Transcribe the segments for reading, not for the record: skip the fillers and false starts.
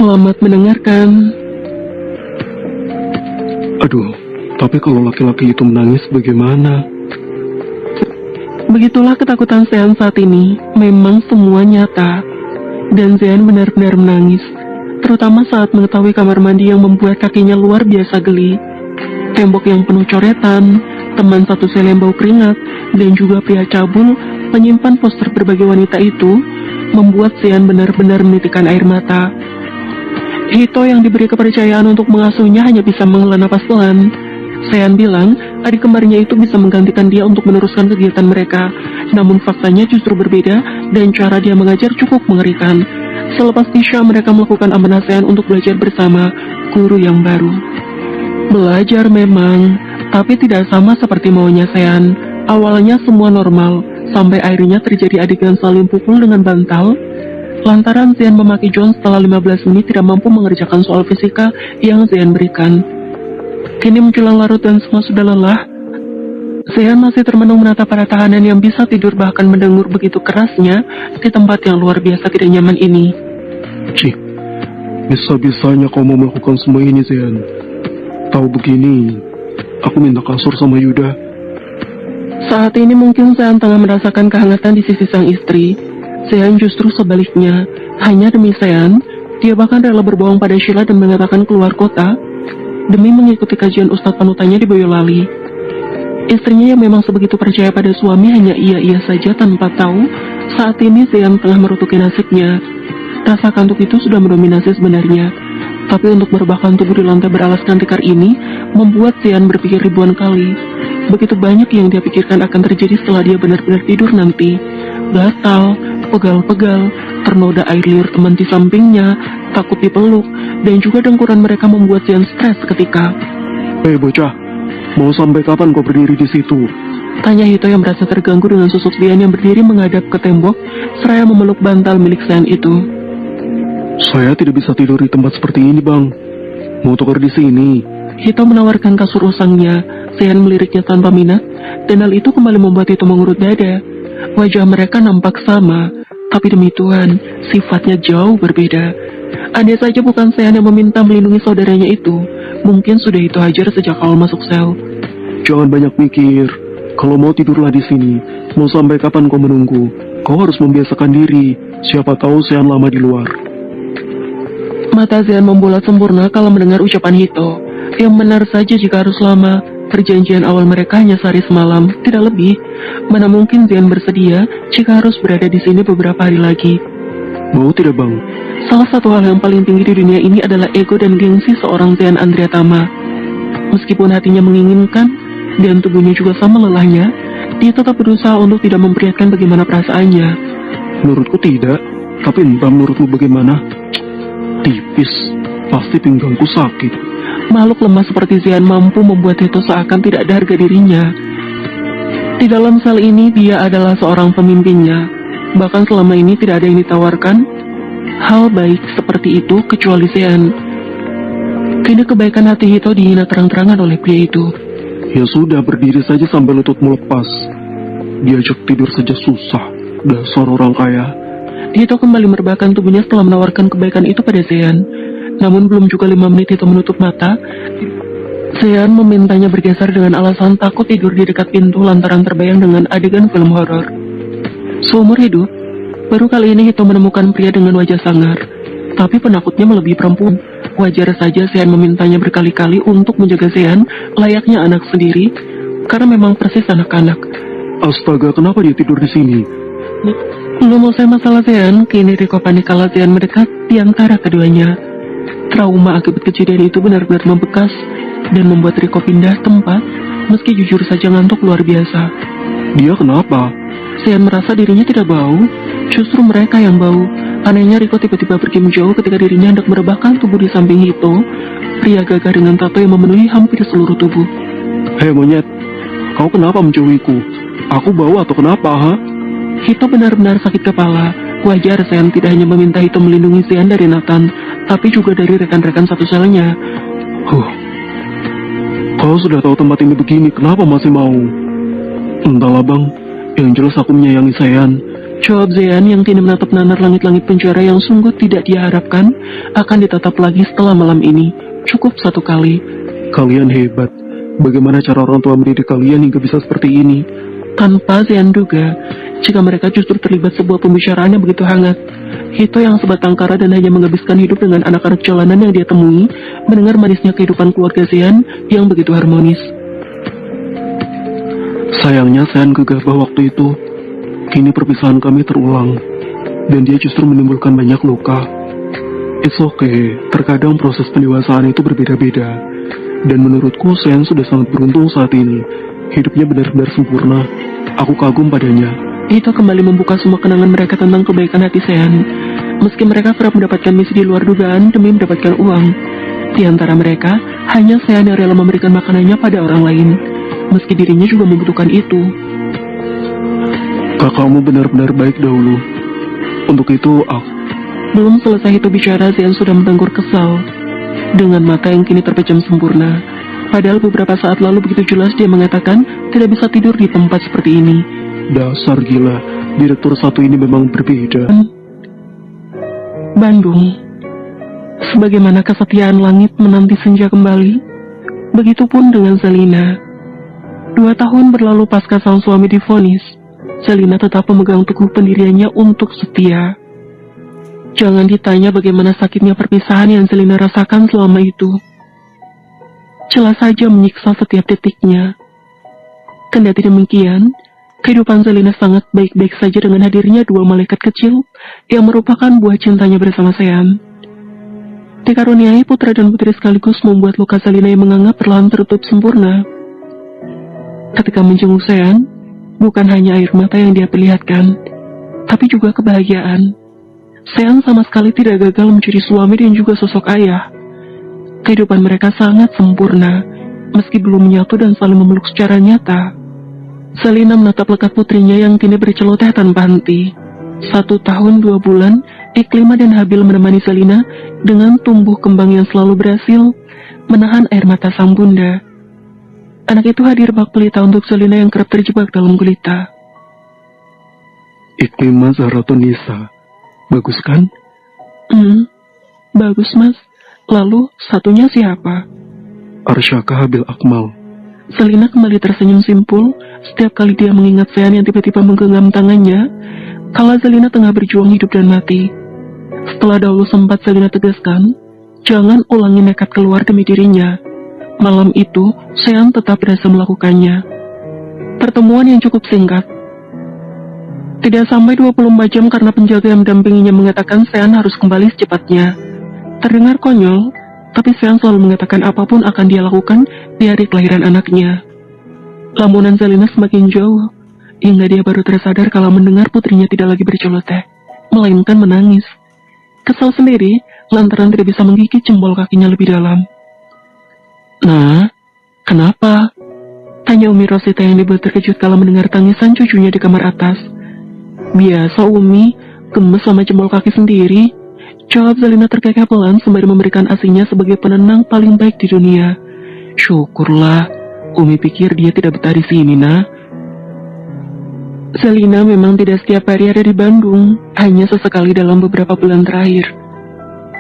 Selamat mendengarkan. Aduh, tapi kalau laki-laki itu menangis bagaimana? Begitulah ketakutan Sean saat ini. Memang semua nyata. Dan Sean benar-benar menangis. Terutama saat mengetahui kamar mandi yang membuat kakinya luar biasa geli. Tembok yang penuh coretan, teman satu sel yang bau keringat, dan juga pria cabul penyimpan poster berbagai wanita itu membuat Sean benar-benar menitikkan air mata. Hito yang diberi kepercayaan untuk mengasuhnya hanya bisa menghela napas pelan. Sean bilang adik kembarnya itu bisa menggantikan dia untuk meneruskan kegiatan mereka. Namun faktanya justru berbeda dan cara dia mengajar cukup mengerikan. Selepas Tisha, mereka melakukan amanah Sean untuk belajar bersama guru yang baru. Belajar memang, tapi tidak sama seperti maunya Sean. Awalnya semua normal, sampai akhirnya terjadi adegan saling pukul dengan bantal. Lantaran Sean memaki John setelah 15 menit tidak mampu mengerjakan soal fisika yang Sean berikan. Kini menjelang larut dan semua sudah lelah, Sean masih termenung menatap para tahanan yang bisa tidur bahkan mendengur begitu kerasnya di tempat yang luar biasa tidak nyaman ini. Cik, bisa-bisanya kau mau melakukan semua ini, Sean. Tahu begini, aku minta kasur sama Yuda. Saat ini mungkin Sean tengah merasakan kehangatan di sisi sang istri. Sean justru sebaliknya, hanya demi Sean, dia bahkan rela berbohong pada Sheila dan mengatakan keluar kota demi mengikuti kajian ustadz panutannya di Boyolali. Istrinya yang memang sebegitu percaya pada suami hanya iya-iya saja tanpa tahu saat ini Sean tengah merutuki nasibnya. Rasa kantuk itu sudah mendominasi sebenarnya, tapi untuk merebahkan tubuh di lantai beralaskan tikar ini membuat Sean berpikir ribuan kali. Begitu banyak yang dia pikirkan akan terjadi setelah dia benar-benar tidur nanti. Gatal, pegal-pegal, ternoda air liur teman di sampingnya, takut dipeluk, dan juga dengkuran mereka membuat Sean stres seketika. Hei bocah, mau sampai kapan kau berdiri di situ? Tanya Hito yang merasa terganggu dengan sosok Sean yang berdiri menghadap ke tembok, seraya memeluk bantal milik Sean itu. Saya tidak bisa tidur di tempat seperti ini, Bang. Mau tukar di sini. Hito menawarkan kasur usangnya. Sean meliriknya tanpa minat, dan hal itu kembali membuat Hito mengurut dada. Wajah mereka nampak sama, tapi demi Tuhan, sifatnya jauh berbeda. Andai saja bukan Sean yang meminta melindungi saudaranya itu, mungkin sudah itu hajar sejak awal masuk sel. Jangan banyak mikir. Kalau mau tidurlah di sini. Mau sampai kapan kau menunggu? Kau harus membiasakan diri. Siapa tahu Sean lama di luar. Mata Sean membulat sempurna kalau mendengar ucapan Hito. Yang benar saja jika harus lama. Perjanjian awal mereka hanya sehari semalam, tidak lebih. Mana mungkin Sean bersedia jika harus berada di sini beberapa hari lagi. Mau tidak, Bang? Salah satu hal yang paling tinggi di dunia ini adalah ego dan gengsi seorang Sean Andriatama. Meskipun hatinya menginginkan dan tubuhnya juga sama lelahnya, dia tetap berusaha untuk tidak memperlihatkan bagaimana perasaannya. Menurutku tidak, tapi entah menurutmu bagaimana? Tipis, pasti pinggangku sakit. Makhluk lemah seperti Sean mampu membuat Hito seakan tidak ada harga dirinya. Di dalam sel ini dia adalah seorang pemimpinnya. Bahkan selama ini tidak ada yang ditawarkan hal baik seperti itu kecuali Sean. Kini kebaikan hati Hito dihina terang-terangan oleh pria itu. Ya sudah, berdiri saja sampai lututmu lepas. Diajak tidur saja susah. Dasar orang kaya. Hito kembali merebahkan tubuhnya setelah menawarkan kebaikan itu pada Sean. Namun belum juga 5 menit Hito menutup mata, Sean memintanya bergeser dengan alasan takut tidur di dekat pintu lantaran terbayang dengan adegan film horor. Seumur hidup, baru kali ini Hito menemukan pria dengan wajah sangar, tapi penakutnya melebihi perempuan. Wajar saja Sean memintanya berkali-kali untuk menjaga Sean layaknya anak sendiri, karena memang persis anak-anak. Astaga, kenapa dia tidur di sini? Belum usai masalah Sean, kini Riko panik kala Sean mendekat di antara keduanya. Trauma akibat kejadian itu benar-benar membekas dan membuat Riko pindah tempat, meski jujur saja ngantuk luar biasa. Dia kenapa? Sean merasa dirinya tidak bau, justru mereka yang bau. Anehnya Riko tiba-tiba pergi menjauh ketika dirinya hendak merebahkan tubuh di samping Hito, pria gagah dengan tato yang memenuhi hampir seluruh tubuh. Hei monyet, kau kenapa menjauhiku? Aku bau atau kenapa, ha? Hito benar-benar sakit kepala. Wajar Sean tidak hanya meminta Hito melindungi Sean dari Nathan, tapi juga dari rekan-rekan satu selnya. Kau sudah tahu tempat ini begini, kenapa masih mau? Entahlah, Bang. Yang jelas aku menyayangi Sean. Jawab Zean yang kini menatap nanar langit-langit penjara yang sungguh tidak diharapkan akan ditatap lagi setelah malam ini. Cukup satu kali. Kalian hebat. Bagaimana cara orang tua mendidik kalian hingga bisa seperti ini? Tanpa Zean duga, jika mereka justru terlibat sebuah pembicaraan yang begitu hangat. Hito yang sebatang kara dan hanya menghabiskan hidup dengan anak-anak jalanan yang dia temui, mendengar manisnya kehidupan keluarga Zean yang begitu harmonis. Sayangnya Zean gegabah waktu itu. Kini perpisahan kami terulang, dan dia justru menimbulkan banyak luka. It's okay, terkadang proses pendewasaan itu berbeda-beda. Dan menurutku Zean sudah sangat beruntung saat ini. Hidupnya benar-benar sempurna. Aku kagum padanya. Hito kembali membuka semua kenangan mereka tentang kebaikan hati Zean. Meski mereka kerap mendapatkan misi di luar dugaan demi mendapatkan uang. Di antara mereka, hanya Zean yang rela memberikan makanannya pada orang lain. Meski dirinya juga membutuhkan itu. Kakakmu benar-benar baik dahulu. Untuk itu, Belum selesai Hito bicara, Zean sudah mendengur kesal. Dengan mata yang kini terpejam sempurna. Padahal beberapa saat lalu begitu jelas dia mengatakan tidak bisa tidur di tempat seperti ini. Dasar gila, direktur satu ini memang berbeda. Bandung. Sebagaimana kesetiaan langit menanti senja kembali, begitupun dengan Zelina. 2 tahun berlalu pasca sang suami divonis, Zelina tetap memegang teguh pendiriannya untuk setia. Jangan ditanya bagaimana sakitnya perpisahan yang Zelina rasakan selama itu. Jelas saja menyiksa setiap detiknya. Kendati demikian, kehidupan Zelina sangat baik-baik saja dengan hadirnya 2 malaikat kecil yang merupakan buah cintanya bersama Zean. Dikaruniai putra dan putri sekaligus membuat luka Zelina yang menganga perlahan tertutup sempurna. Ketika menjenguk Zean, bukan hanya air mata yang dia perlihatkan, tapi juga kebahagiaan. Zean sama sekali tidak gagal mencuri suami dan juga sosok ayah. Kehidupan mereka sangat sempurna, meski belum menyatu dan saling memeluk secara nyata. Zelina menatap lekat putrinya yang kini berceloteh tanpa henti. 1 tahun 2 bulan, Iklima dan Habil menemani Zelina dengan tumbuh kembang yang selalu berhasil menahan air mata sang bunda. Anak itu hadir bak pelita untuk Zelina yang kerap terjebak dalam gulita. Iklima Zahratun Nisa. Bagus kan? Bagus mas. Lalu satunya siapa? Arsyaka Habil Akmal. Zelina kembali tersenyum simpul setiap kali dia mengingat Zean yang tiba-tiba menggenggam tangannya kala Zelina tengah berjuang hidup dan mati. Setelah dahulu sempat Zelina tegaskan, jangan ulangi nekat keluar demi dirinya. Malam itu, Zean tetap berhasil melakukannya. Pertemuan yang cukup singkat. Tidak sampai 24 jam karena penjaga yang mendampinginya mengatakan Zean harus kembali secepatnya. Terdengar konyol, tapi Zean selalu mengatakan apapun akan dia lakukan di hari kelahiran anaknya. Lamunan Zelina semakin jauh, hingga dia baru tersadar kalau mendengar putrinya tidak lagi berceloteh, melainkan menangis. Kesal sendiri, lantaran tidak bisa menggigit jempol kakinya lebih dalam. Nah, kenapa? Tanya Umi Rosita yang dibuat terkejut kalau mendengar tangisan cucunya di kamar atas. Biasa Umi, gemes sama jempol kaki sendiri. Jawab Zelina terkekeh pelan sembari memberikan asinya sebagai penenang paling baik di dunia. Syukurlah, Umi pikir dia tidak betah di sini, nah. Zelina memang tidak setiap hari ada di Bandung, hanya sesekali dalam beberapa bulan terakhir.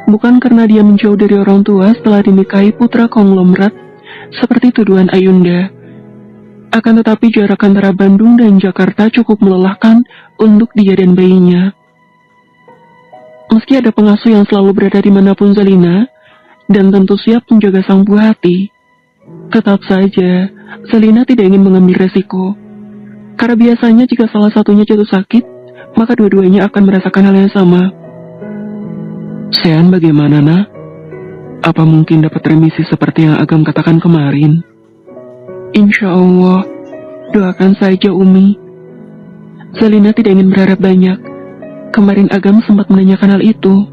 Bukan karena dia menjauh dari orang tua setelah dinikahi putra konglomerat seperti tuduhan Ayunda. Akan tetapi jarak antara Bandung dan Jakarta cukup melelahkan untuk dia dan bayinya. Meski ada pengasuh yang selalu berada dimanapun Zelina, dan tentu siap menjaga sang buah hati, tetap saja Zelina tidak ingin mengambil resiko. Karena biasanya jika salah satunya jatuh sakit, maka dua-duanya akan merasakan hal yang sama. Zean bagaimana, nak? Apa mungkin dapat remisi seperti yang Agam katakan kemarin? Insya Allah, doakan saja Umi. Zelina tidak ingin berharap banyak. Kemarin Agam sempat menanyakan hal itu.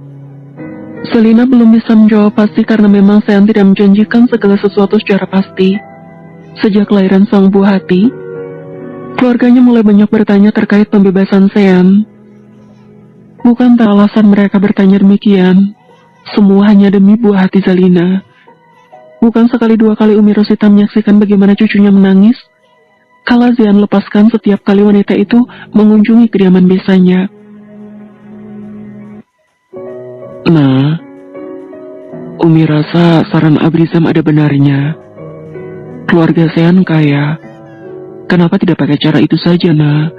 Zelina belum bisa menjawab pasti karena memang Zean tidak menjanjikan segala sesuatu secara pasti. Sejak kelahiran sang buah hati, keluarganya mulai banyak bertanya terkait pembebasan Zean. Bukan tak alasan mereka bertanya demikian, semua hanya demi buah hati Zelina. Bukan sekali 2 kali Umi Rosita menyaksikan bagaimana cucunya menangis, Kala Zean lepaskan setiap kali wanita itu mengunjungi kediaman besanya. Nah, Umi rasa saran Abrizam ada benarnya. Keluarga Zean kaya. Kenapa tidak pakai cara itu saja, nah?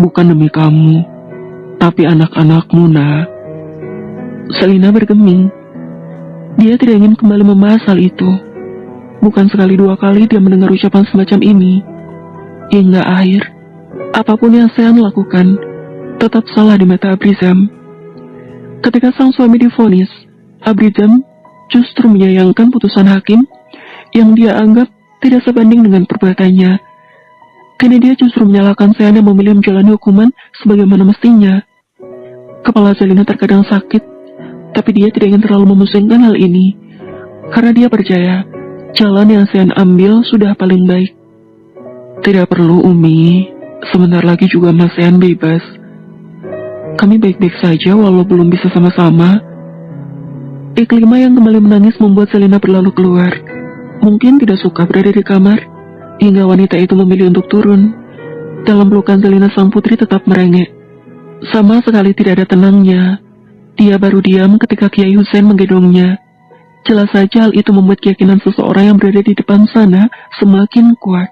Bukan demi kamu, tapi anak-anakmu, nah. Selina bergeming. Dia tidak ingin kembali membahas hal itu. Bukan sekali dua kali dia mendengar ucapan semacam ini. Hingga akhir, apapun yang Zean lakukan, tetap salah di mata Abrizam. Ketika sang suami divonis, Abrizam justru menyayangkan putusan hakim yang dia anggap tidak sebanding dengan perbuatannya. Karena dia justru menyalahkan Zean yang memilih menjalani hukuman sebagaimana mestinya. Kepala Selina terkadang sakit, tapi dia tidak ingin terlalu memusingkan hal ini. Karena dia percaya, jalan yang Zean ambil sudah paling baik. Tidak perlu, Umi. Sebentar lagi juga Mas Zean bebas. Kami baik-baik saja walau belum bisa sama-sama. Iklima yang kembali menangis membuat Selina berlalu keluar. Mungkin tidak suka berada di kamar, hingga wanita itu memilih untuk turun. Dalam pelukan Selina, sang putri tetap merengek. Sama sekali tidak ada tenangnya. Dia baru diam ketika Kiai Hussein menggendongnya. Jelas saja hal itu membuat keyakinan seseorang yang berada di depan sana semakin kuat.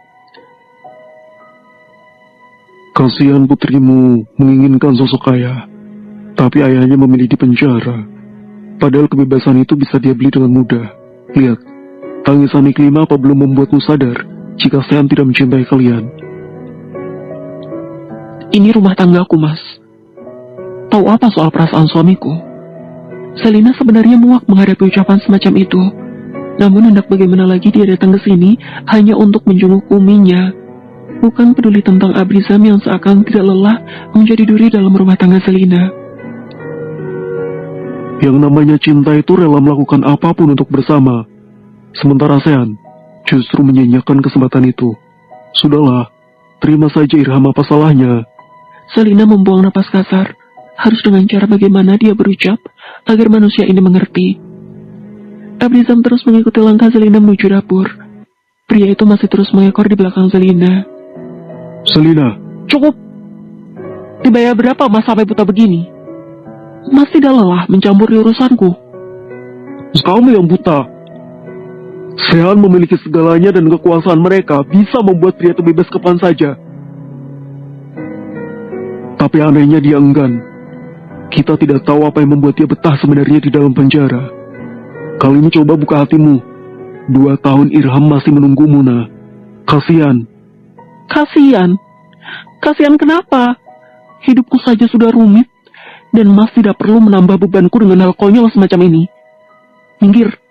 Kasihan putrimu menginginkan sosok ayah, tapi ayahnya memilih di penjara. Padahal kebebasan itu bisa dia beli dengan mudah. Lihat, tangisan Iklima apa belum membuatmu sadar jika Zean tidak mencintai kalian? Ini rumah tanggaku, Mas. Tahu apa soal perasaan suamiku? Selina sebenarnya muak menghadapi ucapan semacam itu. Namun hendak bagaimana lagi dia datang ke sini hanya untuk menjenguk uminya. Bukan peduli tentang Abrizam yang seakan tidak lelah menjadi duri dalam rumah tangga Selina. Yang namanya cinta itu rela melakukan apapun untuk bersama. Sementara Zean justru menyanyiakan kesempatan itu. Sudahlah, terima saja Irham, apa salahnya? Selina membuang napas kasar. Harus dengan cara bagaimana dia berucap agar manusia ini mengerti. Abrizam terus mengikuti langkah Selina menuju dapur. Pria itu masih terus mengekor di belakang Selina. Selina, Cukup! Dibayar berapa Mas sampai buta begini? Mas tidak lelah mencampuri urusanku. kamu yang buta. Zean memiliki segalanya dan kekuasaan mereka bisa membuat pria itu bebas kapan saja. Tapi anehnya dia enggan. Kita tidak tahu apa yang membuat dia betah sebenarnya di dalam penjara. Kali ini coba buka hatimu. 2 tahun Irham masih menunggumu, nah. Kasihan. Kasihan? Kasihan kenapa? Hidupku saja sudah rumit, dan Mas tidak perlu menambah bebanku dengan hal konyol semacam ini. Minggir.